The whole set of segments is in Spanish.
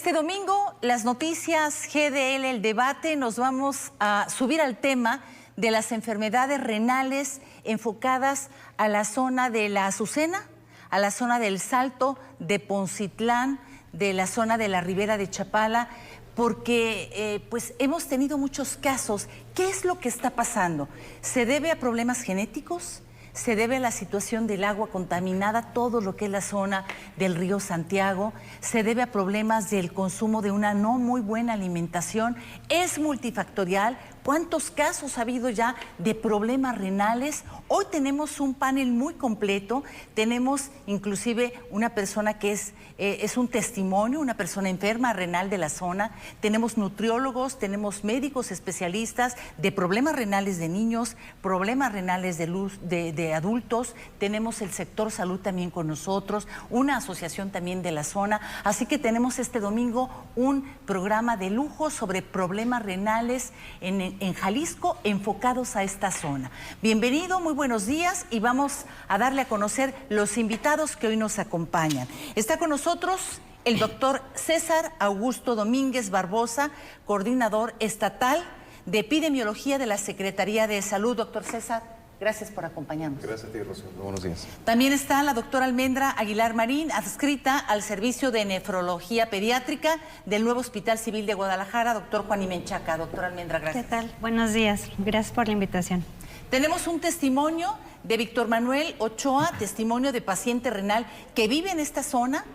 Este domingo, las noticias GDL, el debate, nos vamos a subir al tema de las enfermedades renales enfocadas a la zona de la Azucena, a la zona del Salto, de Poncitlán, de la zona de la Ribera de Chapala, porque pues hemos tenido muchos casos. ¿Qué es lo que está pasando? ¿Se debe a problemas genéticos? ¿Se debe a la situación del agua contaminada, todo lo que es la zona del río Santiago? ¿Se debe a problemas del consumo de una no muy buena alimentación? ¿Es multifactorial? ¿Cuántos casos ha habido ya de problemas renales? Hoy tenemos un panel muy completo, tenemos inclusive una persona que es un testimonio, una persona enferma renal de la zona, tenemos nutriólogos, tenemos médicos especialistas de problemas renales de niños, problemas renales de adultos, tenemos el sector salud también con nosotros, una asociación también de la zona, así que tenemos este domingo un programa de lujo sobre problemas renales en Jalisco enfocados a esta zona. Bienvenido, muy buenos días y vamos a darle a conocer los invitados que hoy nos acompañan. Está con nosotros el doctor César Augusto Domínguez Barbosa, coordinador estatal de epidemiología de la Secretaría de Salud. Doctor César, gracias por acompañarnos. Gracias a ti, Rocío. Buenos días. También está la doctora Almendra Aguilar Marín, adscrita al Servicio de Nefrología Pediátrica del nuevo Hospital Civil de Guadalajara, doctor Juan Imenchaca. Doctora Almendra, gracias. ¿Qué tal? Buenos días. Gracias por la invitación. Tenemos un testimonio de Víctor Manuel Ochoa, testimonio de paciente renal que vive en esta zona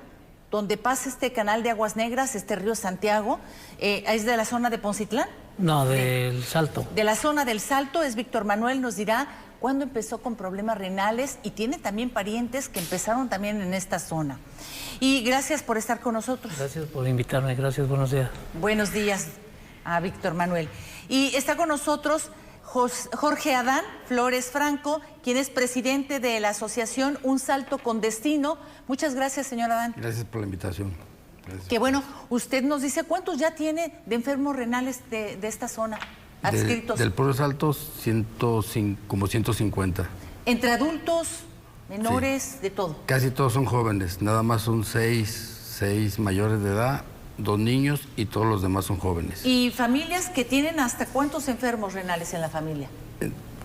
donde pasa este canal de aguas negras, este río Santiago. ¿Es de la zona de Poncitlán? No, del Salto. De la zona del Salto. Es Víctor Manuel, nos dirá cuándo empezó con problemas renales y tiene también parientes que empezaron también en esta zona. Y gracias por estar con nosotros. Gracias por invitarme, gracias, buenos días. Buenos días a Víctor Manuel. Y está con nosotros Jorge Adán Flores Franco, quien es presidente de la asociación Un Salto con Destino. Muchas gracias, señor Adán. Gracias por la invitación. Gracias. Que bueno, usted nos dice cuántos ya tiene de enfermos renales de esta zona adscritos. Del pueblo Salto, como 150. Entre adultos, menores, sí, de todo. Casi todos son jóvenes, nada más son seis mayores de edad, 2 niños y todos los demás son jóvenes. ¿Y familias que tienen hasta cuántos enfermos renales en la familia?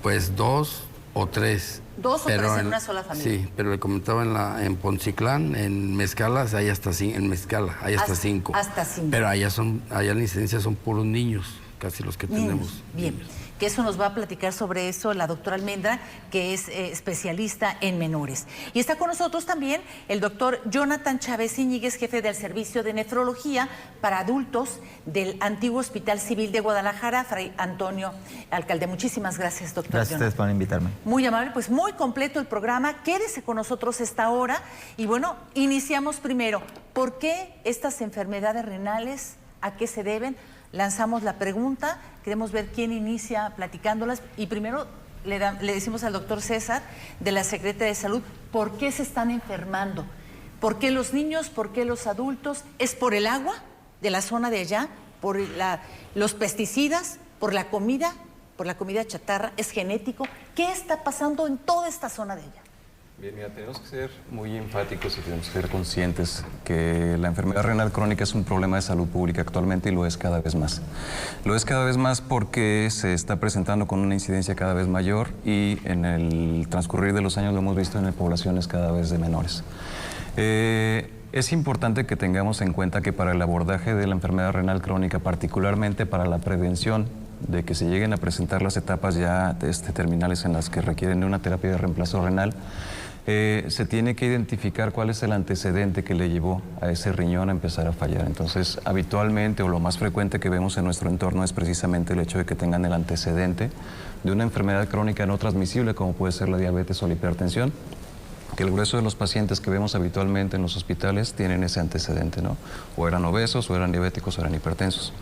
Pues 2 o 3. 2 o 3 en una sola familia. Sí, pero le comentaba en Poncitlán, en Mezcala, hay hasta 5, en Mezcala hay hasta 5. Hasta 5. Pero allá la incidencia son puros niños, casi los que tenemos. Bien. Niños. Que eso nos va a platicar sobre eso la doctora Almendra, que es especialista en menores. Y está con nosotros también el doctor Jonathan Chávez Íñiguez, jefe del Servicio de Nefrología para Adultos del antiguo Hospital Civil de Guadalajara, Fray Antonio Alcalde. Muchísimas gracias, doctor. Gracias a ustedes por invitarme. Muy amable, pues muy completo el programa. Quédese con nosotros esta hora. Y bueno, iniciamos primero. ¿Por qué estas enfermedades renales? ¿A qué se deben? Lanzamos la pregunta, queremos ver quién inicia platicándolas y primero le decimos al doctor César de la Secretaría de Salud, ¿por qué se están enfermando? ¿Por qué los niños? ¿Por qué los adultos? ¿Es por el agua de la zona de allá? ¿Por los pesticidas? ¿Por la comida chatarra? ¿Es genético? ¿Qué está pasando en toda esta zona de allá? Bien, mira, tenemos que ser muy enfáticos y tenemos que ser conscientes que la enfermedad renal crónica es un problema de salud pública actualmente y lo es cada vez más. Lo es cada vez más porque se está presentando con una incidencia cada vez mayor y en el transcurrir de los años lo hemos visto en poblaciones cada vez de menores. Es importante que tengamos en cuenta que para el abordaje de la enfermedad renal crónica, particularmente para la prevención de que se lleguen a presentar las etapas ya terminales en las que requieren de una terapia de reemplazo renal, se tiene que identificar cuál es el antecedente que le llevó a ese riñón a empezar a fallar. Entonces, habitualmente o lo más frecuente que vemos en nuestro entorno es precisamente el hecho de que tengan el antecedente de una enfermedad crónica no transmisible, como puede ser la diabetes o la hipertensión, que el grueso de los pacientes que vemos habitualmente en los hospitales tienen ese antecedente, ¿no? O eran obesos, o eran diabéticos, o eran hipertensos.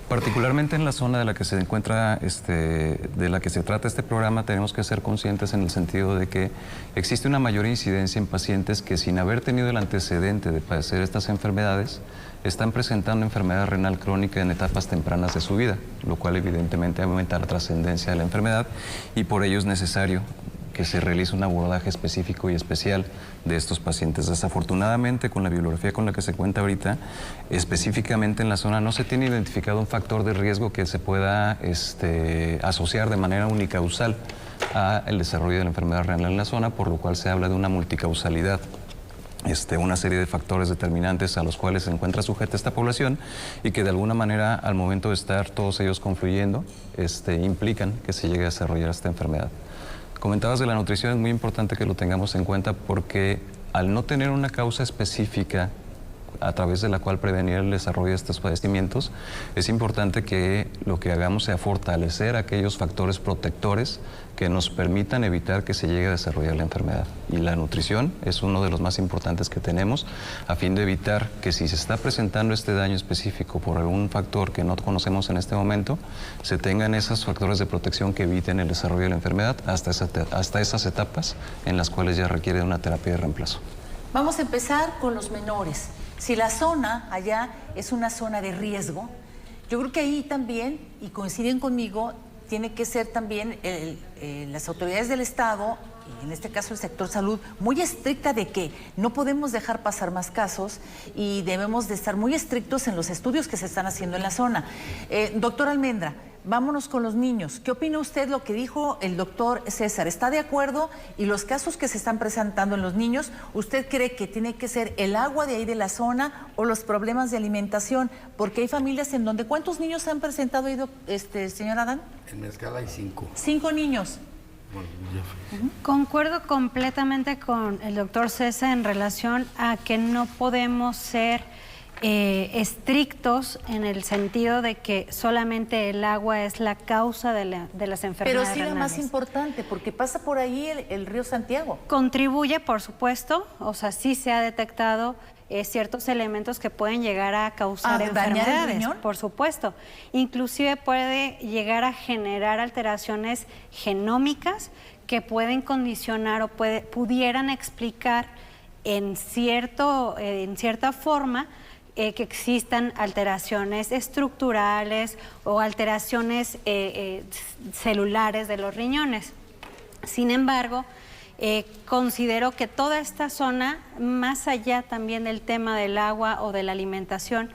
Particularmente en la zona de la que se encuentra, de la que se trata este programa, tenemos que ser conscientes en el sentido de que existe una mayor incidencia en pacientes que sin haber tenido el antecedente de padecer estas enfermedades, están presentando enfermedad renal crónica en etapas tempranas de su vida, lo cual evidentemente aumenta la trascendencia de la enfermedad y por ello es necesario que se realice un abordaje específico y especial de estos pacientes. Desafortunadamente, con la bibliografía con la que se cuenta ahorita, específicamente en la zona no se tiene identificado un factor de riesgo que se pueda asociar de manera unicausal al desarrollo de la enfermedad renal en la zona, por lo cual se habla de una multicausalidad. Una serie de factores determinantes a los cuales se encuentra sujeta esta población y que de alguna manera al momento de estar todos ellos confluyendo implican que se llegue a desarrollar esta enfermedad. Comentabas de la nutrición, es muy importante que lo tengamos en cuenta porque al no tener una causa específica a través de la cual prevenir el desarrollo de estos padecimientos, es importante que lo que hagamos sea fortalecer aquellos factores protectores que nos permitan evitar que se llegue a desarrollar la enfermedad. Y la nutrición es uno de los más importantes que tenemos a fin de evitar que si se está presentando este daño específico por algún factor que no conocemos en este momento, se tengan esos factores de protección que eviten el desarrollo de la enfermedad hasta esas etapas en las cuales ya requiere una terapia de reemplazo. Vamos a empezar con los menores. Si la zona allá es una zona de riesgo, yo creo que ahí también, y coinciden conmigo, tiene que ser también las autoridades del Estado, y en este caso el sector salud, muy estricta de que no podemos dejar pasar más casos y debemos de estar muy estrictos en los estudios que se están haciendo en la zona. Doctor Almendra, vámonos con los niños. ¿Qué opina usted lo que dijo el doctor César? ¿Está de acuerdo? Y los casos que se están presentando en los niños, ¿usted cree que tiene que ser el agua de ahí de la zona o los problemas de alimentación? Porque hay familias en donde... ¿Cuántos niños se han presentado ahí, señor Adán? En mi escala hay 5. 5 niños. Bueno, Concuerdo completamente con el doctor César en relación a que no podemos ser estrictos en el sentido de que solamente el agua es la causa de las enfermedades Pero sí renales. la más importante, porque pasa por ahí el río Santiago. Contribuye, por supuesto, o sea, sí se ha detectado ciertos elementos que pueden llegar a causar ¿dañar el enfermedades, riñón? por supuesto. Inclusive puede llegar a generar alteraciones genómicas que pueden condicionar o pudieran explicar en cierta forma que existan alteraciones estructurales o alteraciones celulares de los riñones. Sin embargo, considero que toda esta zona, más allá también del tema del agua o de la alimentación,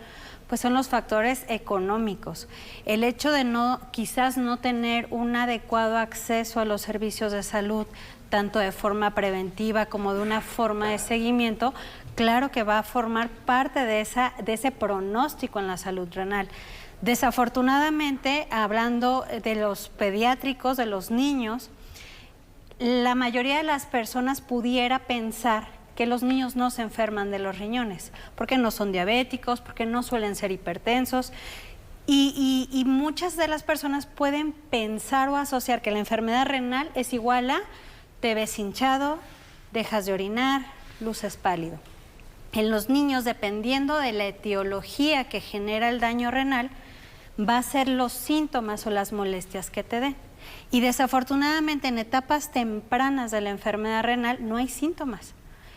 pues son los factores económicos. El hecho de quizás no tener un adecuado acceso a los servicios de salud, tanto de forma preventiva como de una forma de seguimiento, claro que va a formar parte de ese pronóstico en la salud renal. Desafortunadamente, hablando de los pediátricos, de los niños, la mayoría de las personas pudiera pensar que los niños no se enferman de los riñones, porque no son diabéticos, porque no suelen ser hipertensos, y muchas de las personas pueden pensar o asociar que la enfermedad renal es igual a te ves hinchado, dejas de orinar, luces pálido. En los niños, dependiendo de la etiología que genera el daño renal, va a ser los síntomas o las molestias que te den. Y desafortunadamente en etapas tempranas de la enfermedad renal no hay síntomas.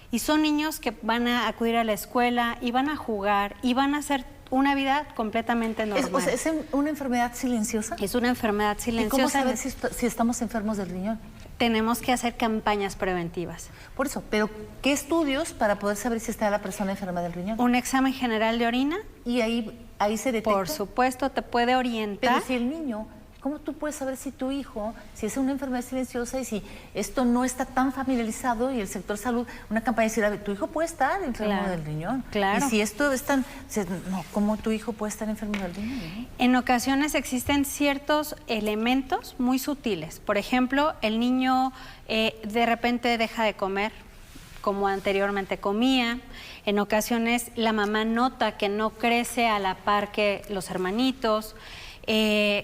Y son niños que van a acudir a la escuela y van a jugar y van a hacer una vida completamente normal. ¿Es una enfermedad silenciosa? Es una enfermedad silenciosa. ¿Y cómo saber si estamos enfermos del riñón? Tenemos que hacer campañas preventivas. Por eso, pero ¿qué estudios para poder saber si está la persona enferma del riñón? Un examen general de orina. Y ahí se detecta. Por supuesto, te puede orientar. Pero si el niño, ¿cómo tú puedes saber si tu hijo, si es una enfermedad silenciosa y si esto no está tan familiarizado y el sector salud, una campaña de decir, a ver, tu hijo puede estar enfermo del riñón? Claro. Y si esto es tan, no, ¿cómo tu hijo puede estar enfermo del riñón? ¿No? En ocasiones existen ciertos elementos muy sutiles. Por ejemplo, el niño de repente deja de comer como anteriormente comía. En ocasiones la mamá nota que no crece a la par que los hermanitos.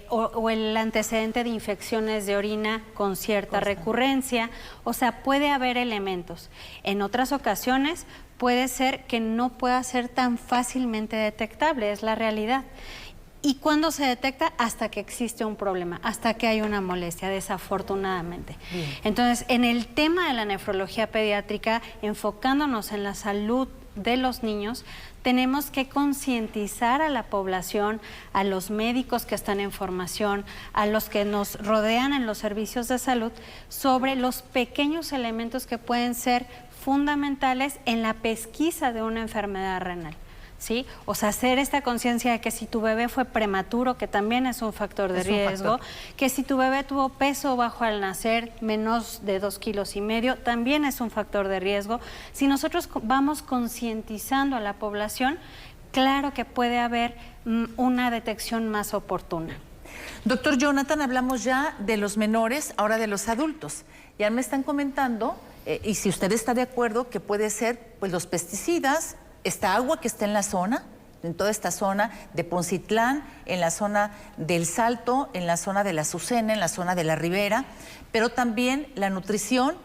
O el antecedente de infecciones de orina con cierta recurrencia, o sea, puede haber elementos. En otras ocasiones puede ser que no pueda ser tan fácilmente detectable, es la realidad. ¿Y cuándo se detecta? Hasta que existe un problema, hasta que hay una molestia, desafortunadamente. Bien. Entonces, en el tema de la nefrología pediátrica, enfocándonos en la salud de los niños, tenemos que concientizar a la población, a los médicos que están en formación, a los que nos rodean en los servicios de salud, sobre los pequeños elementos que pueden ser fundamentales en la pesquisa de una enfermedad renal. ¿Sí? O sea, hacer esta conciencia de que si tu bebé fue prematuro, que también es un factor de riesgo, que si tu bebé tuvo peso bajo al nacer, menos de 2,5 kilos, también es un factor de riesgo. Si nosotros vamos concientizando a la población, claro que puede haber una detección más oportuna. Doctor Jonathan, hablamos ya de los menores, ahora de los adultos. Ya me están comentando, y si usted está de acuerdo, que puede ser pues los pesticidas, esta agua que está en la zona, en toda esta zona de Poncitlán, en la zona del Salto, en la zona de la Azucena, en la zona de la Ribera, pero también la nutrición,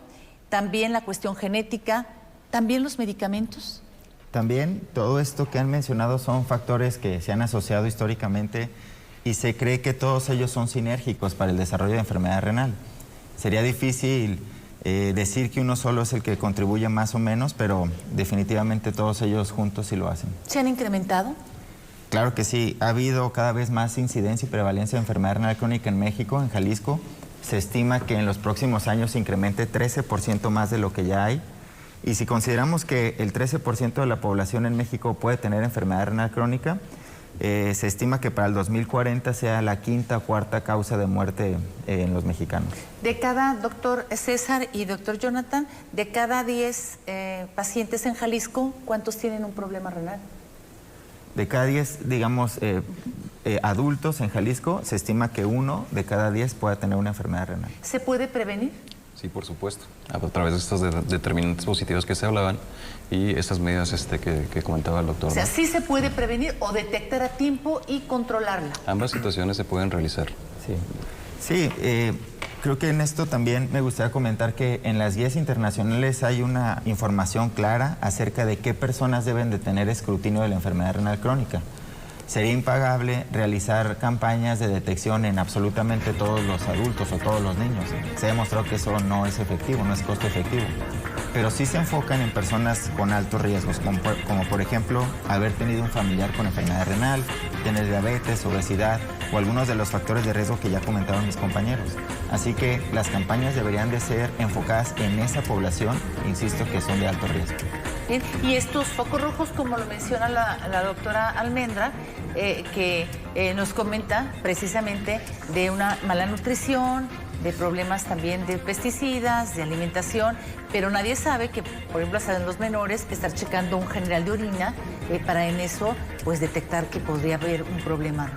también la cuestión genética, también los medicamentos. También todo esto que han mencionado son factores que se han asociado históricamente y se cree que todos ellos son sinérgicos para el desarrollo de enfermedad renal. Sería difícil decir que uno solo es el que contribuye más o menos, pero definitivamente todos ellos juntos sí lo hacen. ¿Se han incrementado? Claro que sí. Ha habido cada vez más incidencia y prevalencia de enfermedad renal crónica en México, en Jalisco. Se estima que en los próximos años se incremente 13% más de lo que ya hay. Y si consideramos que el 13% de la población en México puede tener enfermedad renal crónica, se estima que para el 2040 sea la quinta o cuarta causa de muerte en los mexicanos. De cada, doctor César y doctor Jonathan, de cada 10 pacientes en Jalisco, ¿cuántos tienen un problema renal? De cada 10, digamos, adultos en Jalisco, se estima que 1 de cada 10 pueda tener una enfermedad renal. ¿Se puede prevenir? Sí, por supuesto. A través de estos determinantes positivos que se hablaban y estas medidas que comentaba el doctor. O sea, ¿no? sí se puede prevenir o detectar a tiempo y controlarla. Ambas situaciones se pueden realizar. Sí, creo que en esto también me gustaría comentar que en las guías internacionales hay una información clara acerca de qué personas deben de tener escrutinio de la enfermedad renal crónica. Sería impagable realizar campañas de detección en absolutamente todos los adultos o todos los niños. Se ha demostrado que eso no es efectivo, no es costo efectivo. Pero sí se enfocan en personas con altos riesgos, como por ejemplo haber tenido un familiar con enfermedad renal, tener diabetes, obesidad o algunos de los factores de riesgo que ya comentaron mis compañeros. Así que las campañas deberían de ser enfocadas en esa población, insisto, que son de alto riesgo. Bien. Y estos focos rojos, como lo menciona la doctora Almendra, que nos comenta precisamente de una mala nutrición, de problemas también de pesticidas, de alimentación, pero nadie sabe que, por ejemplo, hasta en los menores, estar checando un general de orina para en eso pues detectar que podría haber un problema.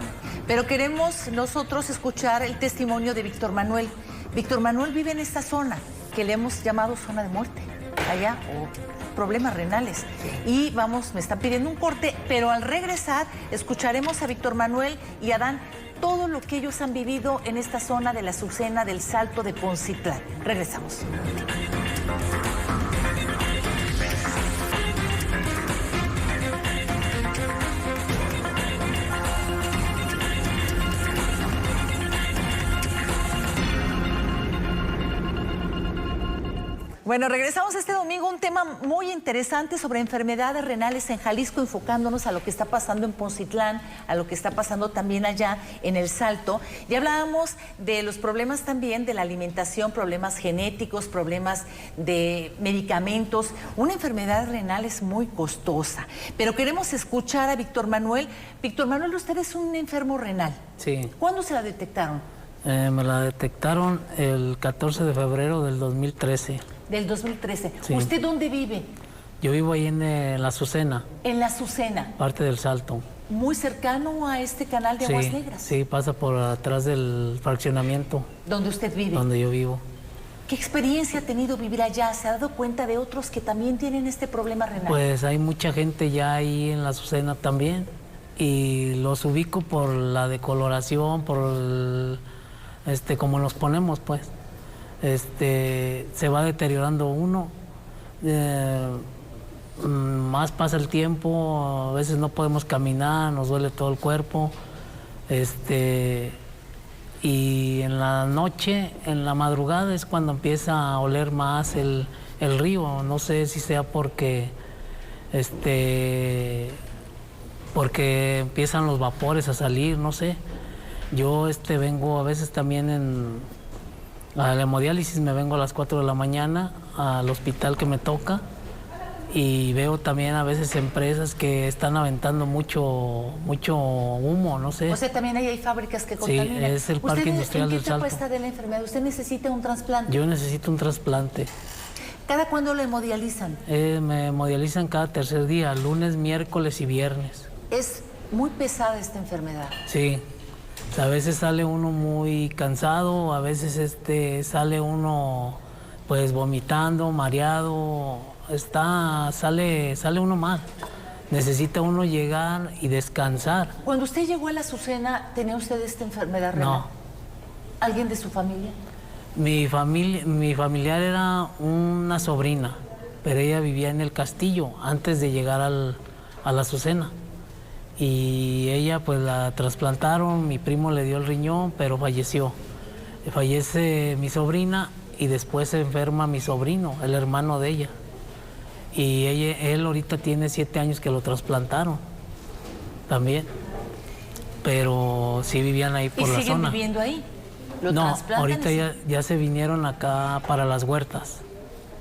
Pero queremos nosotros escuchar el testimonio de Víctor Manuel. Víctor Manuel vive en esta zona que le hemos llamado zona de muerte, allá, o problemas renales. Y me están pidiendo un corte, pero al regresar escucharemos a Víctor Manuel y a Dan todo lo que ellos han vivido en esta zona de la Azucena, del Salto, de Poncitlán. Regresamos. Bueno, regresamos este domingo, un tema muy interesante sobre enfermedades renales en Jalisco, enfocándonos a lo que está pasando en Poncitlán, a lo que está pasando también allá en el Salto. Ya hablábamos de los problemas también de la alimentación, problemas genéticos, problemas de medicamentos. Una enfermedad renal es muy costosa, pero queremos escuchar a Víctor Manuel. Víctor Manuel, usted es un enfermo renal. Sí. ¿Cuándo se la detectaron? Me la detectaron el 14 de febrero del 2013. Del 2013. Sí. ¿Usted dónde vive? Yo vivo ahí en la Azucena. En la Azucena. Parte del Salto. Muy cercano a este canal de Aguas Negras. Sí, pasa por atrás del fraccionamiento. ¿Donde usted vive? Donde yo vivo. ¿Qué experiencia ha tenido vivir allá? ¿Se ha dado cuenta de otros que también tienen este problema renal? Pues hay mucha gente ya ahí en la Azucena también. Y los ubico por la decoloración, por como nos ponemos, pues. Se va deteriorando uno, más pasa el tiempo, a veces no podemos caminar, nos duele todo el cuerpo, y en la noche, en la madrugada es cuando empieza a oler más el río. No sé si sea porque porque empiezan los vapores a salir, no sé. Yo vengo a veces también a la hemodiálisis, me vengo a las 4 de la mañana al hospital que me toca, y veo también a veces empresas que están aventando mucho humo, no sé. O sea, también ahí hay fábricas que contaminan. Sí, es el Parque Industrial del Salto. ¿En qué etapa está de la enfermedad? ¿Usted necesita un trasplante? Yo necesito un trasplante. ¿Cada cuándo lo hemodializan? Me hemodializan cada tercer día, lunes, miércoles y viernes. Es muy pesada esta enfermedad. Sí. A veces sale uno muy cansado, a veces sale uno pues vomitando, mareado, sale uno mal. Necesita uno llegar y descansar. Cuando usted llegó a la Azucena, ¿tenía usted esta enfermedad renal? No. ¿Alguien de su familia? Mi familiar era una sobrina, pero ella vivía en el Castillo antes de llegar a la Azucena. Y ella pues la trasplantaron, mi primo le dio el riñón, pero falleció. Fallece mi sobrina y después se enferma mi sobrino, el hermano de ella. Y él ahorita tiene 7 años que lo trasplantaron también. Pero sí vivían ahí por la zona. ¿Y siguen viviendo ahí? No, ahorita ya se vinieron acá para las Huertas.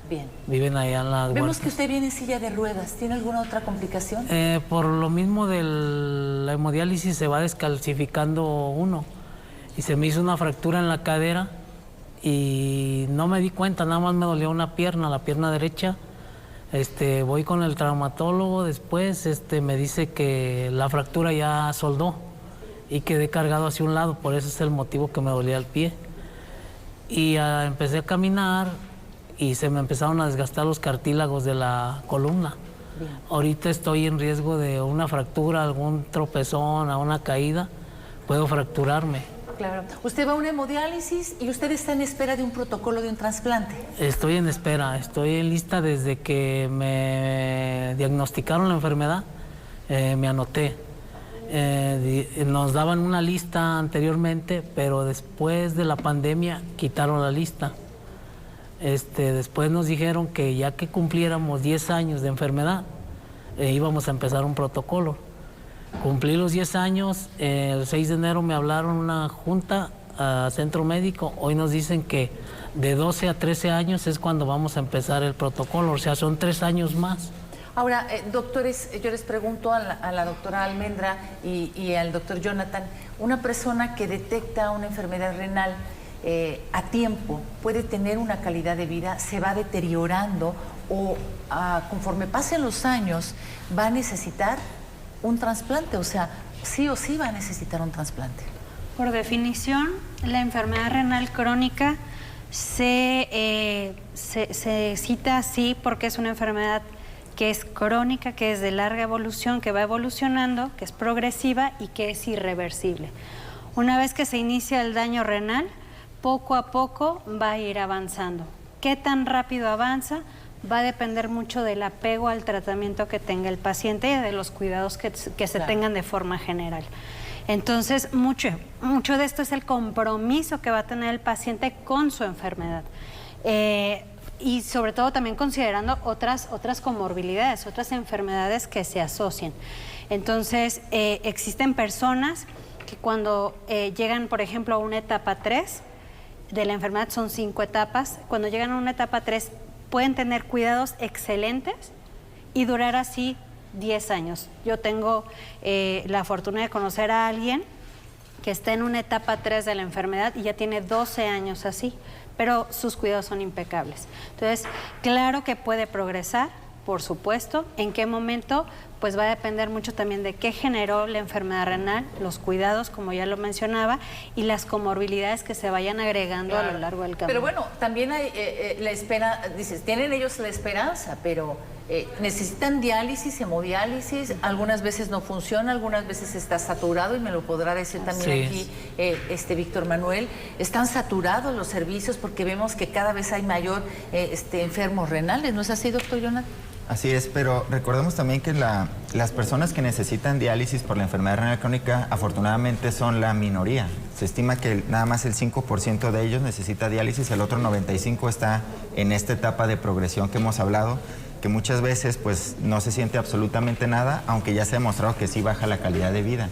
Bien. Viven allá en las Huertas. Vemos que usted viene en silla de ruedas. ¿Tiene alguna otra complicación? Por lo mismo de la hemodiálisis se va descalcificando uno. Y se me hizo una fractura en la cadera y no me di cuenta, nada más me dolía una pierna, la pierna derecha. Voy con el traumatólogo, después me dice que la fractura ya soldó y quedé cargado hacia un lado, por eso es el motivo que me dolía el pie. Y empecé a caminar y se me empezaron a desgastar los cartílagos de la columna. Bien. Ahorita estoy en riesgo de una fractura, algún tropezón, a una caída, puedo fracturarme. Claro. Usted va a una hemodiálisis y usted está en espera de un protocolo de un trasplante. Estoy en espera, estoy en lista desde que me diagnosticaron la enfermedad, me anoté. Nos daban una lista anteriormente, pero después de la pandemia quitaron la lista. Después nos dijeron que ya que cumpliéramos 10 años de enfermedad, íbamos a empezar un protocolo. Cumplí los 10 años, el 6 de enero me hablaron una junta a centro médico. Hoy nos dicen que de 12 a 13 años es cuando vamos a empezar el protocolo, o sea, son 3 años más. Ahora, doctores, yo les pregunto a la doctora Almendra y al doctor Jonathan, una persona que detecta una enfermedad renal a tiempo, ¿puede tener una calidad de vida? ¿Se va deteriorando o conforme pasen los años va a necesitar un trasplante? O sea, sí o sí va a necesitar un trasplante. Por definición, la enfermedad renal crónica se cita así porque es una enfermedad que es crónica, que es de larga evolución, que va evolucionando, que es progresiva y que es irreversible. Una vez que se inicia el daño renal, poco a poco va a ir avanzando. ¿Qué tan rápido avanza? Va a depender mucho del apego al tratamiento que tenga el paciente y de los cuidados que se tengan de forma general. Entonces, mucho de esto es el compromiso que va a tener el paciente con su enfermedad. Y sobre todo también considerando otras comorbilidades, otras enfermedades que se asocian. Entonces, existen personas que cuando llegan, por ejemplo, a una etapa 3 de la enfermedad, son 5 etapas, cuando llegan a una etapa 3 pueden tener cuidados excelentes y durar así 10 años. Yo tengo la fortuna de conocer a alguien que está en una etapa 3 de la enfermedad y ya tiene 12 años así, pero sus cuidados son impecables. Entonces, claro que puede progresar, por supuesto. ¿En qué momento? Pues va a depender mucho también de qué generó la enfermedad renal, los cuidados, como ya lo mencionaba, y las comorbilidades que se vayan agregando a lo largo del camino. Pero bueno, también hay la espera, dices, tienen ellos la esperanza, pero necesitan diálisis, hemodiálisis, algunas veces no funciona, algunas veces está saturado, y me lo podrá decir también aquí Víctor Manuel. Están saturados los servicios porque vemos que cada vez hay mayor enfermos renales, ¿no es así, doctor Jonathan? Así es, pero recordemos también que las personas que necesitan diálisis por la enfermedad renal crónica afortunadamente son la minoría. Se estima que nada más el 5% de ellos necesita diálisis, el otro 95% está en esta etapa de progresión que hemos hablado, porque muchas veces pues no se siente absolutamente nada, aunque ya se ha demostrado que sí baja la calidad de vida.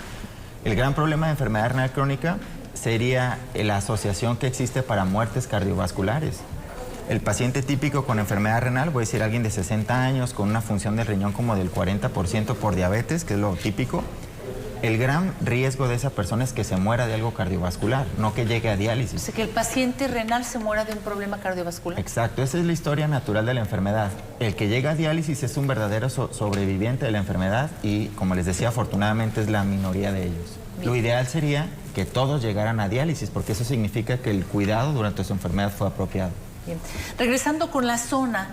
El gran problema de enfermedad renal crónica sería la asociación que existe para muertes cardiovasculares. El paciente típico con enfermedad renal, voy a decir alguien de 60 años con una función del riñón como del 40% por diabetes, que es lo típico. El gran riesgo de esa persona es que se muera de algo cardiovascular, no que llegue a diálisis. O sea, que el paciente renal se muera de un problema cardiovascular. Exacto, esa es la historia natural de la enfermedad. El que llega a diálisis es un verdadero sobreviviente de la enfermedad y, como les decía, afortunadamente es la minoría de ellos. Bien. Lo ideal sería que todos llegaran a diálisis, porque eso significa que el cuidado durante su enfermedad fue apropiado. Bien. Regresando con la zona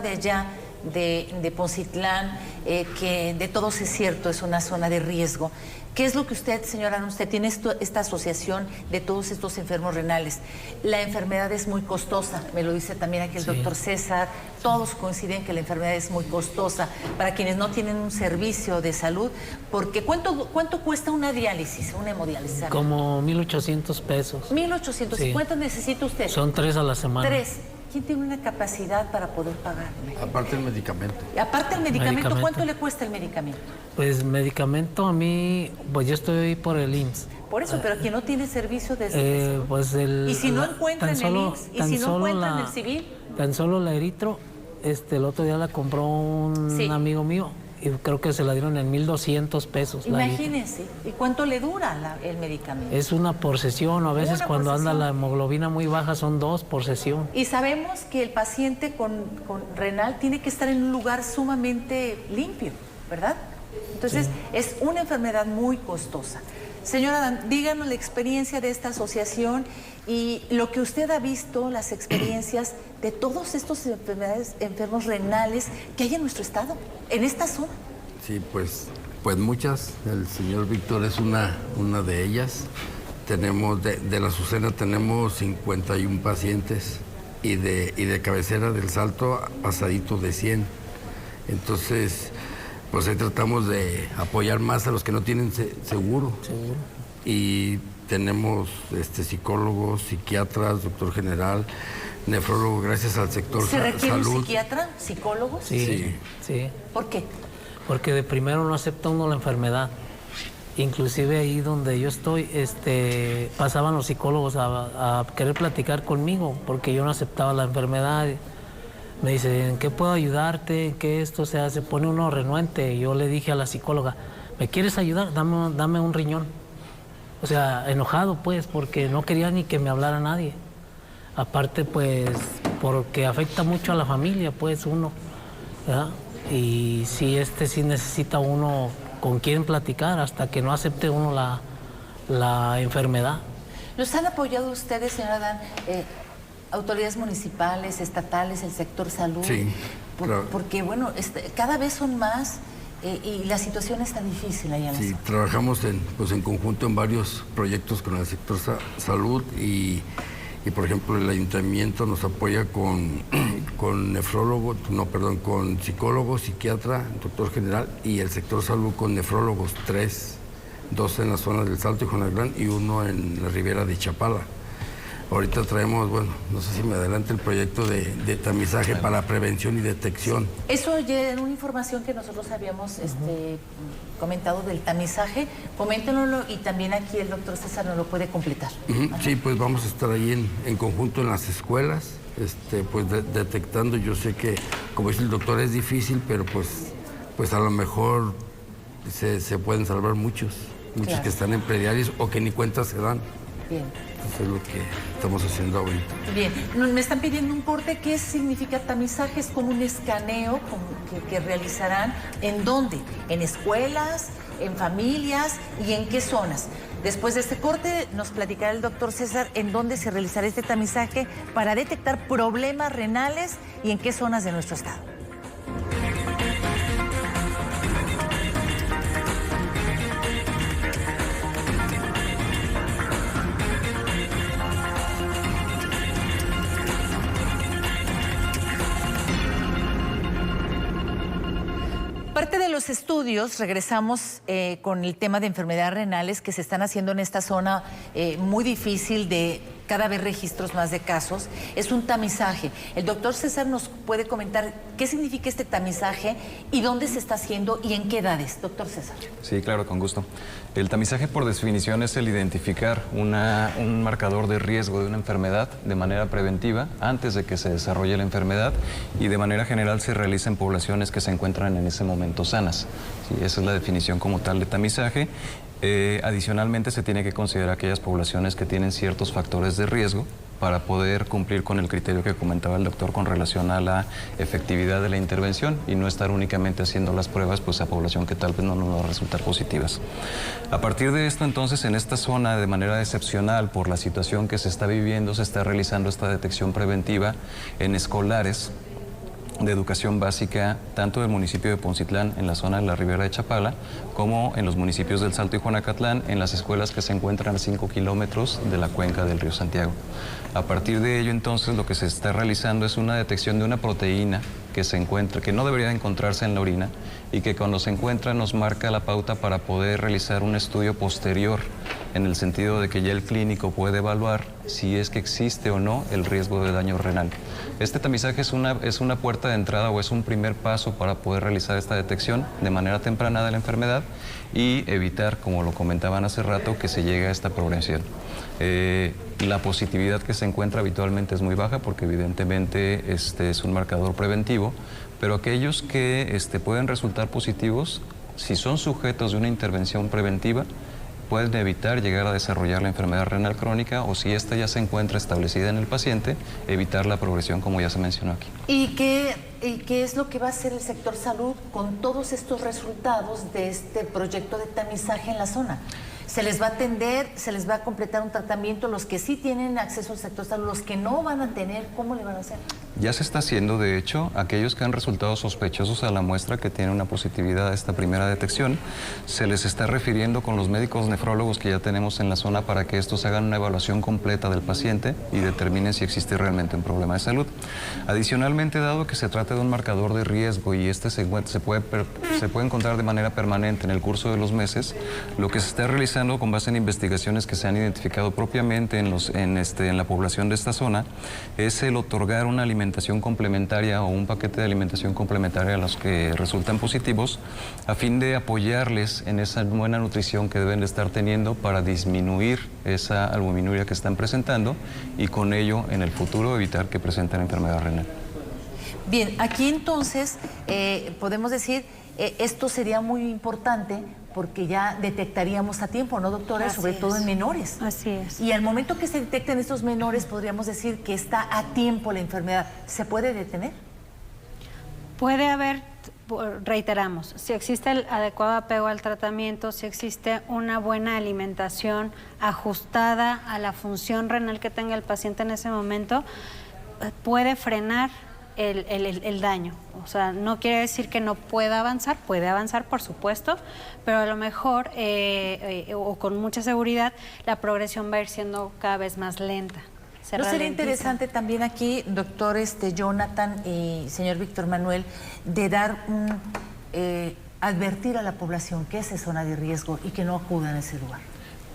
de allá, de Poncitlán, que de todos es cierto, es una zona de riesgo. ¿Qué es lo que usted, señora, usted tiene esta asociación de todos estos enfermos renales? La enfermedad es muy costosa, me lo dice también aquí el doctor César, todos coinciden que la enfermedad es muy costosa para quienes no tienen un servicio de salud, porque ¿cuánto cuesta una diálisis, una hemodiálisis? Como 1,800 pesos. 1,800, Sí. ¿y cuántos necesita usted? Son 3 a la semana. 3. ¿Quién tiene una capacidad para poder pagarme? Aparte el medicamento. Y aparte el medicamento, ¿cuánto le cuesta el medicamento? Pues medicamento a mí, pues yo estoy por el IMSS. Por eso, pero quien no tiene servicio de salud. Pues y si no encuentran el IMSS, y si no encuentran el civil. Tan solo la eritro, el otro día la compró un amigo mío y creo que se la dieron en 1,200 pesos. Imagínense, ¿y cuánto le dura el medicamento? Es una por sesión, o a veces cuando anda la hemoglobina muy baja son 2 por sesión. Y sabemos que el paciente con renal tiene que estar en un lugar sumamente limpio, ¿verdad? Entonces, es una enfermedad muy costosa. Señora Adán, díganos la experiencia de esta asociación y lo que usted ha visto, las experiencias de todos estos enfermos renales que hay en nuestro estado, en esta zona. Sí, pues muchas. El señor Víctor es una de ellas. Tenemos, de la Azucena tenemos 51 pacientes y de cabecera del Salto pasadito de 100. Entonces, pues ahí tratamos de apoyar más a los que no tienen seguro. Y tenemos psicólogos, psiquiatras, doctor general, nefrólogo, gracias al sector salud. ¿Se requiere un psiquiatra, psicólogos? Sí. ¿Por qué? Porque de primero no acepta uno la enfermedad. Inclusive ahí donde yo estoy, pasaban los psicólogos a querer platicar conmigo porque yo no aceptaba la enfermedad. Me dice, ¿en qué puedo ayudarte? ¿En qué esto? O sea, se pone uno renuente. Yo le dije a la psicóloga, ¿me quieres ayudar? Dame un riñón. O sea, enojado pues, porque no quería ni que me hablara nadie. Aparte pues, porque afecta mucho a la familia pues uno, ¿verdad? Y sí, sí necesita uno con quien platicar hasta que no acepte uno la enfermedad. ¿Los han apoyado ustedes, señora Adán? Autoridades municipales, estatales, el sector salud. Sí, claro. Porque, bueno, cada vez son más y la situación está difícil allá en la zona. Trabajamos en conjunto en varios proyectos con el sector salud y, por ejemplo, el ayuntamiento nos apoya con psicólogo, psiquiatra, doctor general y el sector salud con nefrólogos, 2 en la zona del Salto y Juanagrán y 1 en la ribera de Chapala. Ahorita traemos, no sé si me adelante el proyecto de tamizaje para prevención y detección. Eso ya era una información que nosotros habíamos comentado del tamizaje. Coméntenoslo y también aquí el doctor César nos lo puede completar. Sí, pues vamos a estar ahí en conjunto en las escuelas, detectando. Yo sé que, como dice el doctor, es difícil, pero pues a lo mejor se pueden salvar muchos claro, que están en prediarios o que ni cuenta se dan. Bien. Eso es lo que estamos haciendo ahorita. Bien, me están pidiendo un corte. ¿Qué significa tamizaje? Es como un escaneo que realizarán. ¿En dónde? ¿En escuelas? ¿En familias? ¿Y en qué zonas? Después de este corte nos platicará el doctor César en dónde se realizará este tamizaje para detectar problemas renales y en qué zonas de nuestro estado. Parte de los estudios, regresamos con el tema de enfermedades renales que se están haciendo en esta zona muy difícil de cada vez registros más de casos, es un tamizaje. El doctor César nos puede comentar qué significa este tamizaje y dónde se está haciendo y en qué edades, doctor César. Sí, claro, con gusto. El tamizaje, por definición, es el identificar un marcador de riesgo de una enfermedad de manera preventiva antes de que se desarrolle la enfermedad, y de manera general se realiza en poblaciones que se encuentran en ese momento sanas. Sí, esa es la definición como tal de tamizaje. Adicionalmente, se tiene que considerar aquellas poblaciones que tienen ciertos factores de riesgo para poder cumplir con el criterio que comentaba el doctor con relación a la efectividad de la intervención y no estar únicamente haciendo las pruebas pues a población que tal vez no nos va a resultar positivas. A partir de esto, entonces, en esta zona, de manera excepcional por la situación que se está viviendo, se está realizando esta detección preventiva en escolares de educación básica, tanto del municipio de Poncitlán, en la zona de la Ribera de Chapala, como en los municipios del Salto y Juanacatlán, en las escuelas que se encuentran a 5 kilómetros de la cuenca del río Santiago. A partir de ello, entonces, lo que se está realizando es una detección de una proteína que se encuentra, que no debería encontrarse en la orina, y que cuando se encuentra nos marca la pauta para poder realizar un estudio posterior, en el sentido de que ya el clínico puede evaluar si es que existe o no el riesgo de daño renal. Este tamizaje es una puerta de entrada o es un primer paso para poder realizar esta detección de manera temprana de la enfermedad y evitar, como lo comentaban hace rato, que se llegue a esta progresión. La positividad que se encuentra habitualmente es muy baja porque evidentemente es un marcador preventivo, pero aquellos que pueden resultar positivos, si son sujetos de una intervención preventiva, pueden evitar llegar a desarrollar la enfermedad renal crónica, o si esta ya se encuentra establecida en el paciente, evitar la progresión, como ya se mencionó aquí. ¿Y qué es lo que va a hacer el sector salud con todos estos resultados de este proyecto de tamizaje en la zona? ¿Se les va a atender, se les va a completar un tratamiento? Los que sí tienen acceso al sector salud, los que no van a tener, ¿cómo le van a hacer? Ya se está haciendo, de hecho, aquellos que han resultado sospechosos a la muestra que tiene una positividad a esta primera detección, se les está refiriendo con los médicos nefrólogos que ya tenemos en la zona para que estos hagan una evaluación completa del paciente y determinen si existe realmente un problema de salud. Adicionalmente, dado que se trata de un marcador de riesgo y se puede encontrar de manera permanente en el curso de los meses, lo que se está realizando con base en investigaciones que se han identificado propiamente en la población de esta zona es el otorgar una alimentación complementaria o un paquete de alimentación complementaria a los que resultan positivos, a fin de apoyarles en esa buena nutrición que deben de estar teniendo para disminuir esa albuminuria que están presentando y con ello en el futuro evitar que presenten enfermedad renal. Bien, aquí entonces podemos decir, esto sería muy importante porque ya detectaríamos a tiempo, ¿no, doctora? Sobre todo en menores. Así es. Y al momento que se detecten estos menores, podríamos decir que está a tiempo la enfermedad. ¿Se puede detener? Puede haber, reiteramos, si existe el adecuado apego al tratamiento, si existe una buena alimentación ajustada a la función renal que tenga el paciente en ese momento, puede frenar el daño. O sea, no quiere decir que no pueda avanzar, puede avanzar, por supuesto, pero a lo mejor, o con mucha seguridad, la progresión va a ir siendo cada vez más lenta. ¿No sería interesante también aquí, doctor Jonathan y señor Víctor Manuel, de dar advertir a la población que es zona de riesgo y que no acudan a ese lugar?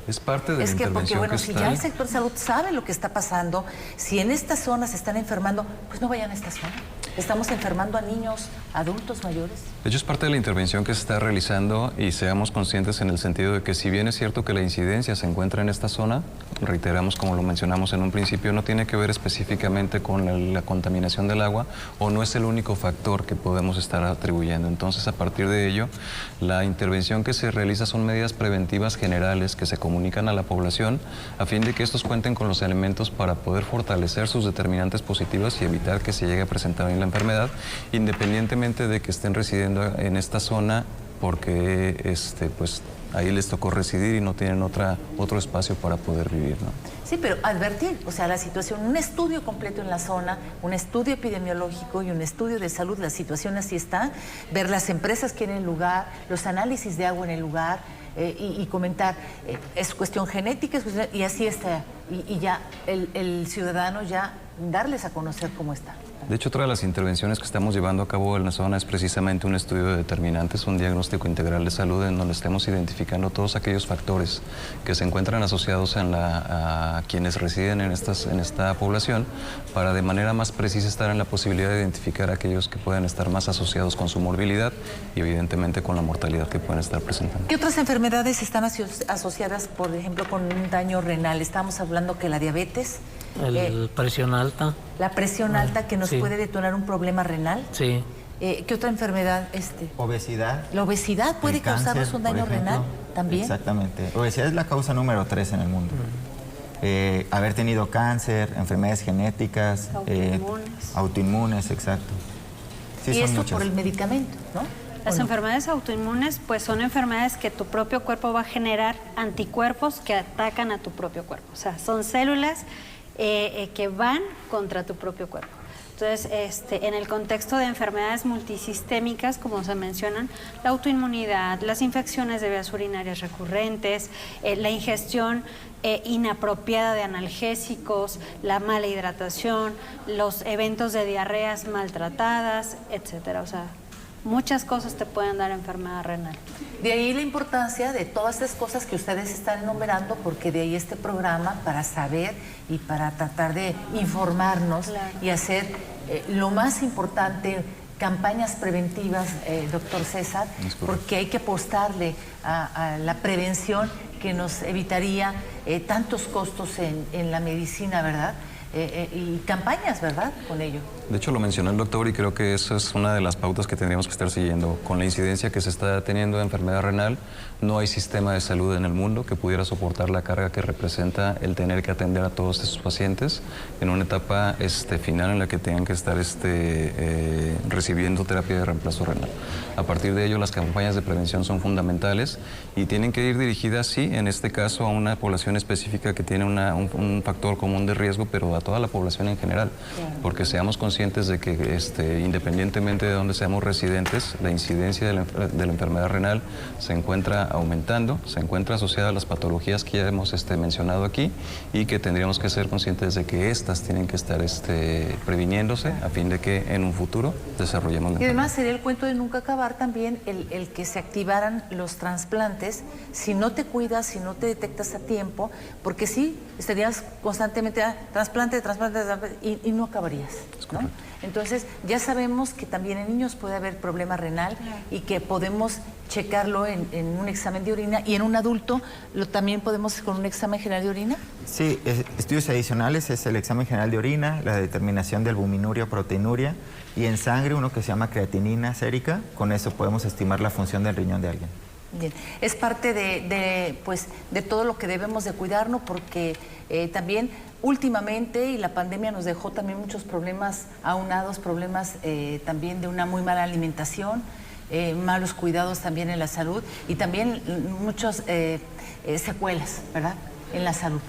Es parte de la intervención porque, bueno, que si está... ya el sector salud sabe lo que está pasando, si en estas zonas se están enfermando, pues no vayan a esta zona. Estamos enfermando a niños, adultos mayores. De hecho, es parte de la intervención que se está realizando y seamos conscientes en el sentido de que si bien es cierto que la incidencia se encuentra en esta zona, reiteramos, como lo mencionamos en un principio, no tiene que ver específicamente con la contaminación del agua o no es el único factor que podemos estar atribuyendo. Entonces, a partir de ello, la intervención que se realiza son medidas preventivas generales que se comunican a la población a fin de que estos cuenten con los elementos para poder fortalecer sus determinantes positivas y evitar que se llegue a presentar la enfermedad, independientemente de que estén residiendo en esta zona, porque pues ahí les tocó residir y no tienen otro espacio para poder vivir, ¿no? Sí, pero advertir, o sea, la situación, un estudio completo en la zona, un estudio epidemiológico y un estudio de salud, la situación así está, ver las empresas que en el lugar, los análisis de agua en el lugar, y comentar, es cuestión genética, y así está, y ya el ciudadano ya darles a conocer cómo está. De hecho, otra de las intervenciones que estamos llevando a cabo en la zona es precisamente un estudio de determinantes, un diagnóstico integral de salud en donde estemos identificando todos aquellos factores que se encuentran asociados a quienes residen en esta población para de manera más precisa estar en la posibilidad de identificar aquellos que pueden estar más asociados con su morbilidad y evidentemente con la mortalidad que pueden estar presentando. ¿Qué otras enfermedades están asociadas, por ejemplo, con un daño renal? Estamos hablando que la diabetes... presión alta. La presión alta que nos sí. puede detonar un problema renal. Sí. ¿Qué otra enfermedad? Obesidad. ¿La obesidad puede causarnos un daño renal también? Exactamente. Obesidad es la causa número 3 en el mundo. Haber tenido cáncer, enfermedades genéticas, autoinmunes, exacto. Sí, y son esto muchas. por el medicamento, ¿no? Las enfermedades autoinmunes pues son enfermedades que tu propio cuerpo va a generar anticuerpos que atacan a tu propio cuerpo. O sea, son células que van contra tu propio cuerpo. Entonces, en el contexto de enfermedades multisistémicas, como se mencionan, la autoinmunidad, las infecciones de vías urinarias recurrentes, la ingestión inapropiada de analgésicos, la mala hidratación, los eventos de diarreas maltratadas, etcétera. O sea, muchas cosas te pueden dar enfermedad renal. De ahí la importancia de todas esas cosas que ustedes están enumerando, porque de ahí este programa para saber y para tratar de informarnos y hacer lo más importante, campañas preventivas, doctor César, porque hay que apostarle a la prevención que nos evitaría tantos costos en la medicina, ¿verdad? Y campañas, ¿verdad?, con ello. De hecho, lo mencionó el doctor y creo que eso es una de las pautas que tendríamos que estar siguiendo. Con la incidencia que se está teniendo de enfermedad renal, no hay sistema de salud en el mundo que pudiera soportar la carga que representa el tener que atender a todos estos pacientes en una etapa final en la que tengan que estar recibiendo terapia de reemplazo renal. A partir de ello, las campañas de prevención son fundamentales y tienen que ir dirigidas, sí, en este caso, a una población específica que tiene un factor común de riesgo, pero a toda la población en general, porque seamos conscientes de que independientemente de donde seamos residentes, la incidencia de la enfermedad renal se encuentra aumentando, se encuentra asociada a las patologías que ya hemos mencionado aquí y que tendríamos que ser conscientes de que estas tienen que estar previniéndose a fin de que en un futuro desarrollemos la Y además enfermedad. sería el cuento de nunca acabar también el que se activaran los trasplantes si no te cuidas, si no te detectas a tiempo, porque sí, estarías constantemente trasplante y no acabarías, ¿no? Entonces, ya sabemos que también en niños puede haber problema renal y que podemos checarlo en un examen de orina, y en un adulto también podemos con un examen general de orina. Sí, estudios adicionales es el examen general de orina, la determinación de albuminuria o proteinuria, y en sangre uno que se llama creatinina sérica. Con eso podemos estimar la función del riñón de alguien. Bien, es parte de todo lo que debemos de cuidarnos, porque también últimamente, y la pandemia nos dejó también muchos problemas aunados, problemas también de una muy mala alimentación, malos cuidados también en la salud y también muchas secuelas, ¿verdad?, en la salud.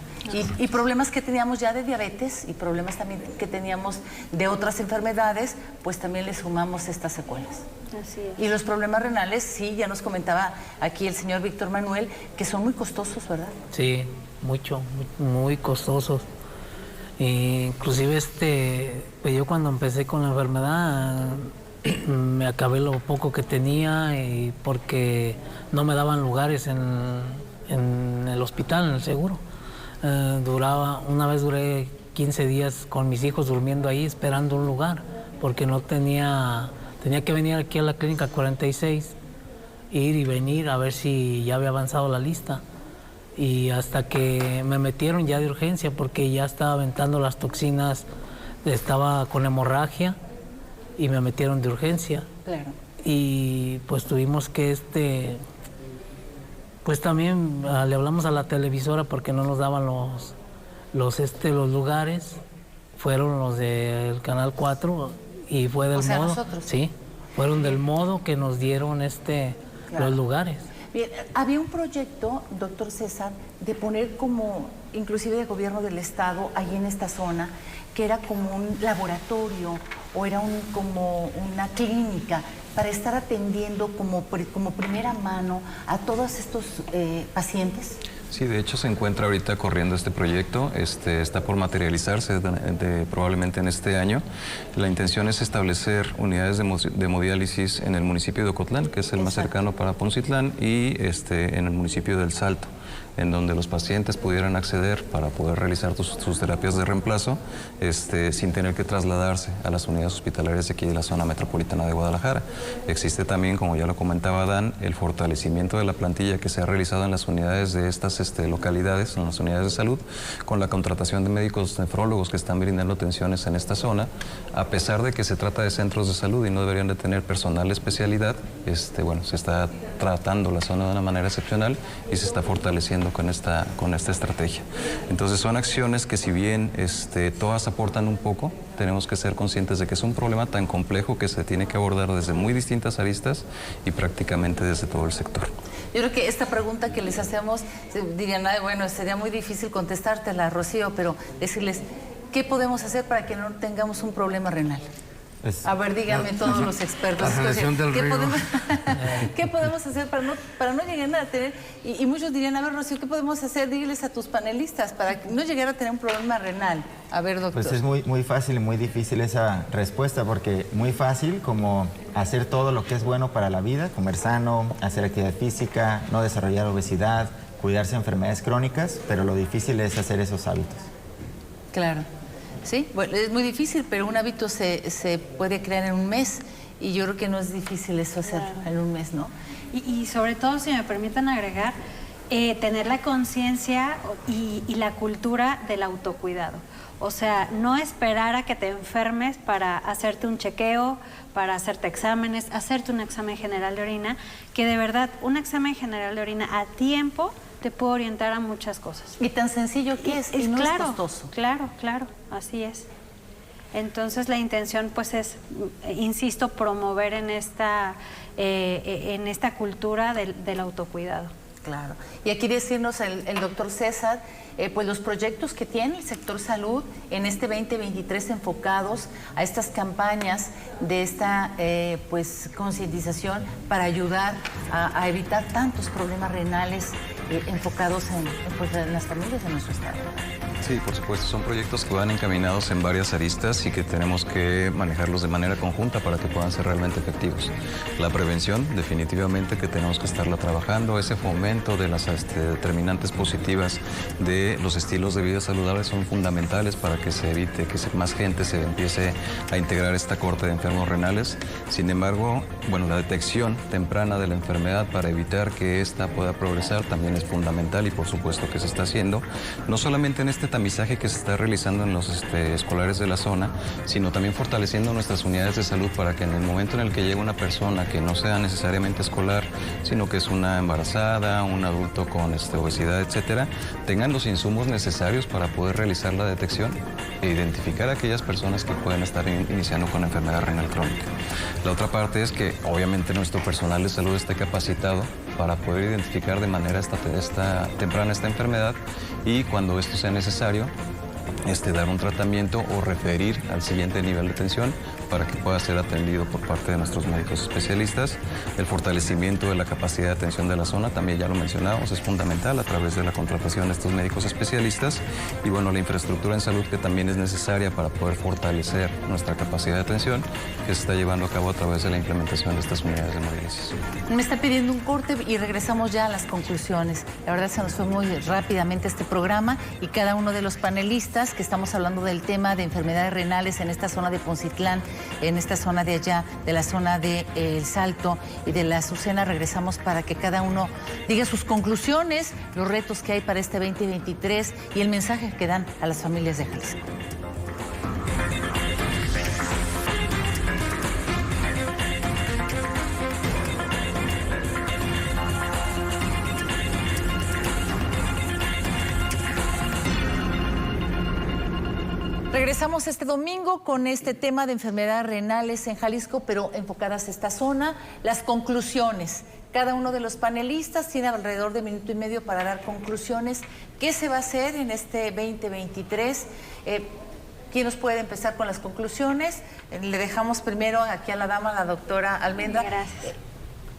Y problemas que teníamos ya de diabetes y problemas también que teníamos de otras enfermedades, pues también le sumamos estas secuelas. Así es. Y los problemas renales, sí, ya nos comentaba aquí el señor Víctor Manuel, que son muy costosos, ¿verdad? Sí, mucho, muy costosos. Inclusive pues yo cuando empecé con la enfermedad me acabé lo poco que tenía y porque no me daban lugares en el hospital, en el seguro. Una vez duré 15 días con mis hijos durmiendo ahí esperando un lugar porque no tenía que venir aquí a la clínica 46, ir y venir a ver si ya había avanzado la lista. Y hasta que me metieron ya de urgencia porque ya estaba aventando las toxinas, estaba con hemorragia y me metieron de urgencia. Claro. Y pues tuvimos que pues también le hablamos a la televisora porque no nos daban los lugares. Fueron los del Canal 4 y fue del modo. Nosotros. Sí, fueron del modo que nos dieron Claro. los lugares. Bien, había un proyecto, doctor César, de poner como, inclusive de gobierno del estado, ahí en esta zona, que era como un laboratorio o era como una clínica para estar atendiendo como primera mano a todos estos pacientes. Sí, de hecho se encuentra ahorita corriendo este proyecto, está por materializarse probablemente en este año. La intención es establecer unidades de hemodiálisis en el municipio de Ocotlán, que es el más cercano para Poncitlán, y en el municipio del Salto, en donde los pacientes pudieran acceder para poder realizar sus terapias de reemplazo sin tener que trasladarse a las unidades hospitalarias de aquí de la zona metropolitana de Guadalajara. Existe también, como ya lo comentaba Dan, el fortalecimiento de la plantilla que se ha realizado en las unidades de estas localidades, en las unidades de salud, con la contratación de médicos nefrólogos que están brindando atenciones en esta zona, a pesar de que se trata de centros de salud y no deberían de tener personal de especialidad. Se está tratando la zona de una manera excepcional y se está fortaleciendo con esta estrategia. Entonces son acciones que, si bien todas aportan un poco, tenemos que ser conscientes de que es un problema tan complejo que se tiene que abordar desde muy distintas aristas y prácticamente desde todo el sector. Yo creo que esta pregunta que les hacemos, dirían, bueno, sería muy difícil contestártela, Rocío, pero decirles, ¿qué podemos hacer para que no tengamos un problema renal? A ver, díganme todos los expertos. ¿Qué podemos hacer para no llegar a tener? Y muchos dirían, a ver, Rocío, ¿qué podemos hacer? Díganles a tus panelistas para no llegar a tener un problema renal. A ver, doctor. Pues es muy fácil y muy difícil esa respuesta, porque muy fácil como hacer todo lo que es bueno para la vida, comer sano, hacer actividad física, no desarrollar obesidad, cuidarse de enfermedades crónicas, pero lo difícil es hacer esos hábitos. Claro. Sí, bueno, es muy difícil, pero un hábito se puede crear en un mes y yo creo que no es difícil eso hacer en un mes, ¿no? Y sobre todo, si me permiten agregar, tener la conciencia y la cultura del autocuidado. O sea, no esperar a que te enfermes para hacerte un chequeo, para hacerte exámenes, hacerte un examen general de orina, que de verdad un examen general de orina a tiempo te puede orientar a muchas cosas. Y tan sencillo que es, y no es costoso. Claro, así es. Entonces la intención pues es, insisto, promover en esta cultura del autocuidado. Claro. Y aquí decirnos el doctor César, pues los proyectos que tiene el sector salud en este 2023 enfocados a estas campañas de esta pues concientización para ayudar a evitar tantos problemas renales enfocados en las familias de nuestro estado. Sí, por supuesto, son proyectos que van encaminados en varias aristas y que tenemos que manejarlos de manera conjunta para que puedan ser realmente efectivos. La prevención, definitivamente que tenemos que estarla trabajando, ese fomento de las determinantes positivas de los estilos de vida saludables son fundamentales para que se evite que más gente se empiece a integrar esta cohorte de enfermos renales. Sin embargo, bueno, la detección temprana de la enfermedad para evitar que ésta pueda progresar también es fundamental y por supuesto que se está haciendo, no solamente en este tamizaje que se está realizando en los escolares de la zona, sino también fortaleciendo nuestras unidades de salud para que en el momento en el que llegue una persona que no sea necesariamente escolar, sino que es una embarazada, un adulto con obesidad, etcétera, tengan los insumos necesarios para poder realizar la detección e identificar a aquellas personas que pueden estar iniciando con enfermedad renal crónica. La otra parte es que obviamente nuestro personal de salud esté capacitado para poder identificar de manera temprana esta enfermedad y cuando esto sea necesario, dar un tratamiento o referir al siguiente nivel de atención para que pueda ser atendido por parte de nuestros médicos especialistas. El fortalecimiento de la capacidad de atención de la zona, también ya lo mencionamos, es fundamental a través de la contratación de estos médicos especialistas y bueno, la infraestructura en salud que también es necesaria para poder fortalecer nuestra capacidad de atención, que se está llevando a cabo a través de la implementación de estas unidades de hemodiálisis. Me está pidiendo un corte y regresamos ya a las conclusiones. La verdad se nos fue muy rápidamente este programa y cada uno de los panelistas que estamos hablando del tema de enfermedades renales en esta zona de Poncitlán, en esta zona de allá, de la zona de El Salto y de la Azucena, regresamos para que cada uno diga sus conclusiones, los retos que hay para este 2023 y el mensaje que dan a las familias de Jalisco. Regresamos este domingo con este tema de enfermedades renales en Jalisco, pero enfocadas a esta zona. Las conclusiones. Cada uno de los panelistas tiene alrededor de minuto y medio para dar conclusiones. ¿Qué se va a hacer en este 2023? ¿Quién nos puede empezar con las conclusiones? Le dejamos primero aquí a la dama, la doctora Almendra. Gracias.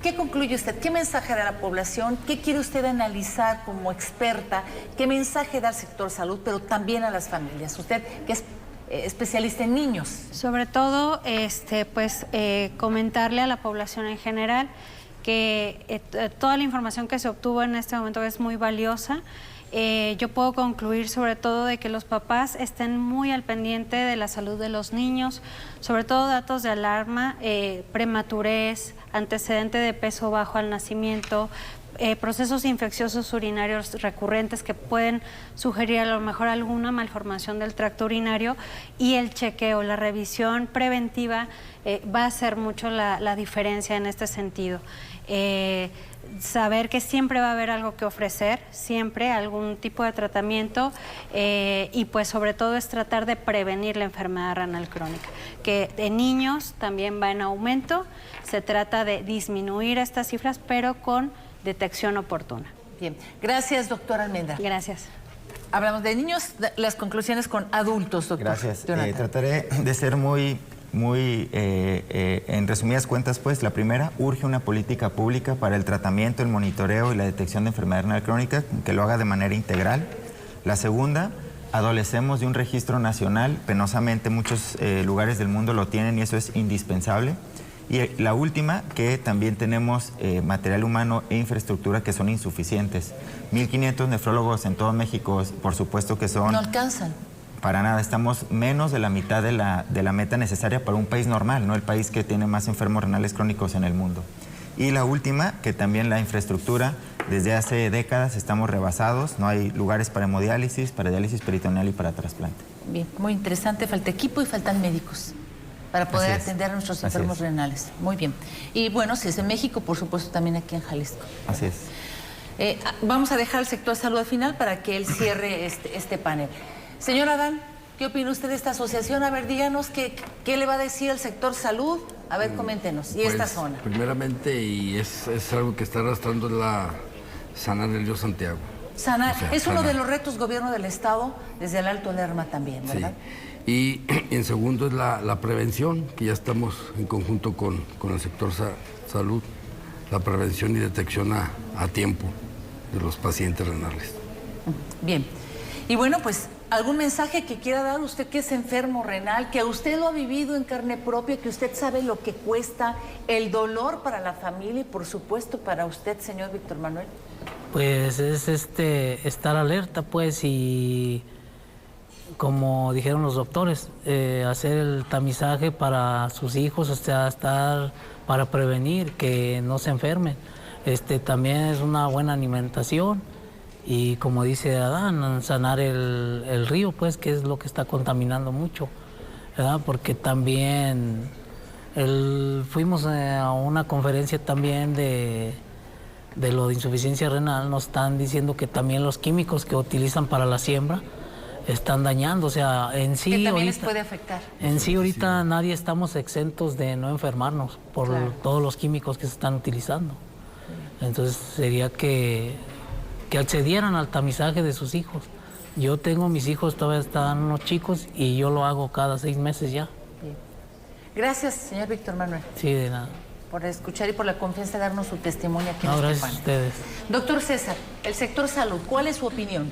¿Qué concluye usted? ¿Qué mensaje da a la población? ¿Qué quiere usted analizar como experta? ¿Qué mensaje da al sector salud, pero también a las familias? Usted, que es especialista en niños. Sobre todo, comentarle a la población en general que toda la información que se obtuvo en este momento es muy valiosa. Yo puedo concluir sobre todo de que los papás estén muy al pendiente de la salud de los niños, sobre todo datos de alarma, prematurez, antecedente de peso bajo al nacimiento, procesos infecciosos urinarios recurrentes que pueden sugerir a lo mejor alguna malformación del tracto urinario, y el chequeo, la revisión preventiva va a hacer mucho la diferencia en este sentido. Saber que siempre va a haber algo que ofrecer, siempre algún tipo de tratamiento, y pues sobre todo es tratar de prevenir la enfermedad renal crónica, que en niños también va en aumento. Se trata de disminuir estas cifras, pero con detección oportuna. Bien, gracias, doctora Almendra. Gracias. Hablamos de niños, las conclusiones con adultos, doctor. Gracias. Trataré de ser muy en resumidas cuentas, pues, la primera, urge una política pública para el tratamiento, el monitoreo y la detección de enfermedad renal crónica que lo haga de manera integral. La segunda, adolecemos de un registro nacional, penosamente muchos lugares del mundo lo tienen y eso es indispensable. Y la última, que también tenemos material humano e infraestructura que son insuficientes. 1.500 nefrólogos en todo México, por supuesto que son... No alcanzan. Para nada, estamos menos de la mitad de la meta necesaria para un país normal, no el país que tiene más enfermos renales crónicos en el mundo. Y la última, que también la infraestructura, desde hace décadas estamos rebasados, no hay lugares para hemodiálisis, para diálisis peritoneal y para trasplante. Bien, muy interesante, falta equipo y faltan médicos para poder atender a nuestros enfermos renales. Muy bien. Y bueno, si es en México, por supuesto también aquí en Jalisco. Así es. Vamos a dejar al sector salud al final para que él cierre este panel. Señor Adán, ¿qué opina usted de esta asociación? A ver, díganos qué le va a decir el sector salud. A ver, coméntenos. Y pues, esta zona. Primeramente, y es algo que está arrastrando, la sanar el río Santiago. Sanar. O sea, es uno sanar. de los retos gobierno del Estado desde el Alto Lerma también, ¿verdad? Sí. Y en segundo es la prevención, que ya estamos en conjunto con el sector salud, la prevención y detección a tiempo de los pacientes renales. Bien. Y bueno, pues, ¿algún mensaje que quiera dar usted que es enfermo renal, que usted lo ha vivido en carne propia, que usted sabe lo que cuesta, el dolor para la familia y por supuesto para usted, señor Víctor Manuel? Pues es estar alerta, pues, y como dijeron los doctores, hacer el tamizaje para sus hijos, o sea, estar para prevenir que no se enfermen. También es una buena alimentación y, como dice Adán, sanar el río, pues, que es lo que está contaminando mucho, ¿verdad? Porque también fuimos a una conferencia también de lo de insuficiencia renal. Nos están diciendo que también los químicos que utilizan para la siembra están dañando, o sea, en sí que también ahorita, les puede afectar. En sí ahorita nadie estamos exentos de no enfermarnos por todos los químicos que se están utilizando. Entonces sería que accedieran al tamizaje de sus hijos. Yo tengo mis hijos, todavía están unos chicos y yo lo hago cada 6 meses ya. Bien. Gracias, señor Víctor Manuel. Sí, de nada. Por escuchar y por la confianza de darnos su testimonio aquí en No, este gracias panel. a ustedes. Doctor César, el sector salud, ¿cuál es su opinión?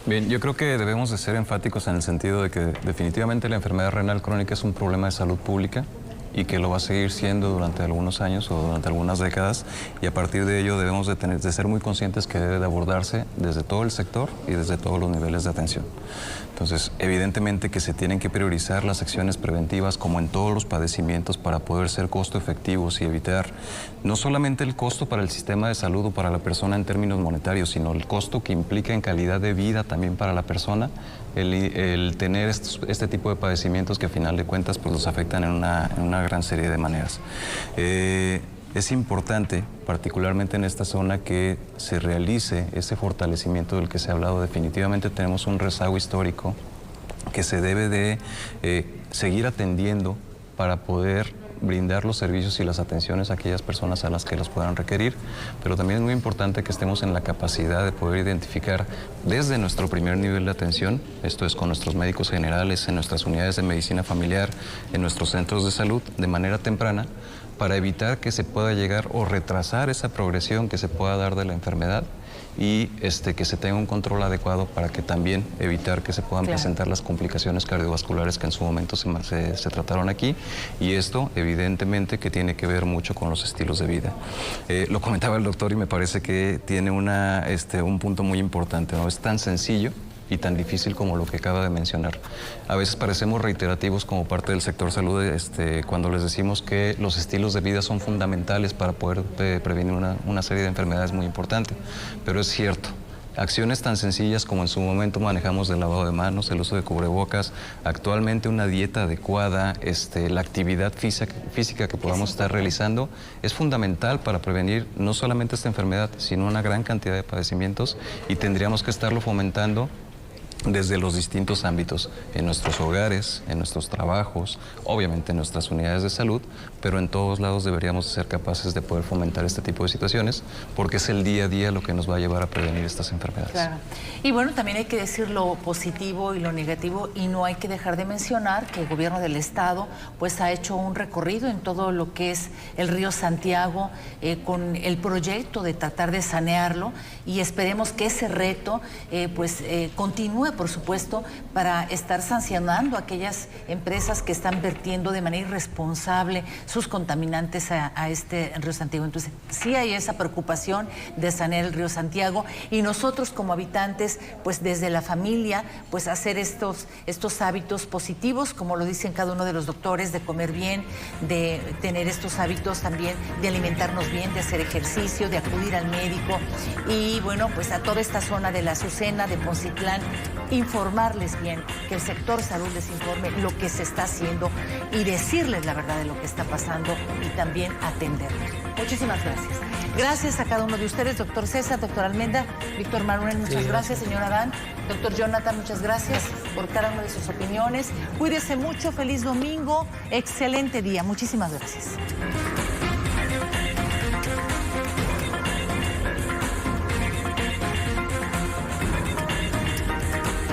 Bien, yo creo que debemos de ser enfáticos en el sentido de que definitivamente la enfermedad renal crónica es un problema de salud pública y que lo va a seguir siendo durante algunos años o durante algunas décadas, y a partir de ello debemos de ser muy conscientes que debe de abordarse desde todo el sector y desde todos los niveles de atención. Entonces, evidentemente que se tienen que priorizar las acciones preventivas como en todos los padecimientos para poder ser costo efectivos y evitar no solamente el costo para el sistema de salud o para la persona en términos monetarios, sino el costo que implica en calidad de vida también para la persona, el tener este tipo de padecimientos que a final de cuentas pues los afectan en una gran serie de maneras. Es importante, particularmente en esta zona, que se realice ese fortalecimiento del que se ha hablado. Definitivamente tenemos un rezago histórico que se debe de seguir atendiendo para poder brindar los servicios y las atenciones a aquellas personas a las que los puedan requerir, pero también es muy importante que estemos en la capacidad de poder identificar desde nuestro primer nivel de atención, esto es con nuestros médicos generales, en nuestras unidades de medicina familiar, en nuestros centros de salud, de manera temprana, para evitar que se pueda llegar o retrasar esa progresión que se pueda dar de la enfermedad y que se tenga un control adecuado para que también evitar que se puedan presentar las complicaciones cardiovasculares que en su momento se trataron aquí, y esto evidentemente que tiene que ver mucho con los estilos de vida. Lo comentaba el doctor y me parece que tiene un punto muy importante, ¿no? Es tan sencillo y tan difícil como lo que acaba de mencionar. A veces parecemos reiterativos como parte del sector salud cuando les decimos que los estilos de vida son fundamentales para poder prevenir una serie de enfermedades muy importantes, pero es cierto. Acciones tan sencillas como en su momento manejamos el lavado de manos, el uso de cubrebocas, actualmente una dieta adecuada, la actividad física que podamos estar realizando es fundamental para prevenir no solamente esta enfermedad, sino una gran cantidad de padecimientos, y tendríamos que estarlo fomentando desde los distintos ámbitos, en nuestros hogares, en nuestros trabajos, obviamente en nuestras unidades de salud, pero en todos lados deberíamos ser capaces de poder fomentar este tipo de situaciones, porque es el día a día lo que nos va a llevar a prevenir estas enfermedades. Claro. Y bueno, también hay que decir lo positivo y lo negativo, y no hay que dejar de mencionar que el gobierno del estado pues ha hecho un recorrido en todo lo que es el río Santiago, con el proyecto de tratar de sanearlo, y esperemos que ese reto continúe, por supuesto, para estar sancionando a aquellas empresas que están vertiendo de manera irresponsable sus contaminantes a este río Santiago. Entonces, sí hay esa preocupación de sanear el río Santiago, y nosotros como habitantes, pues desde la familia, pues hacer estos hábitos positivos, como lo dicen cada uno de los doctores, de comer bien, de tener estos hábitos también, de alimentarnos bien, de hacer ejercicio, de acudir al médico, y bueno, pues a toda esta zona de la Azucena, de Poncitlán, informarles bien, que el sector salud les informe lo que se está haciendo y decirles la verdad de lo que está pasando, y también atenderlos. Muchísimas gracias. Gracias a cada uno de ustedes, doctor César, doctor Almenda, Víctor Manuel, muchas gracias, señor Adán, doctor Jonathan, muchas gracias por cada una de sus opiniones. Cuídese mucho, feliz domingo, excelente día, muchísimas gracias.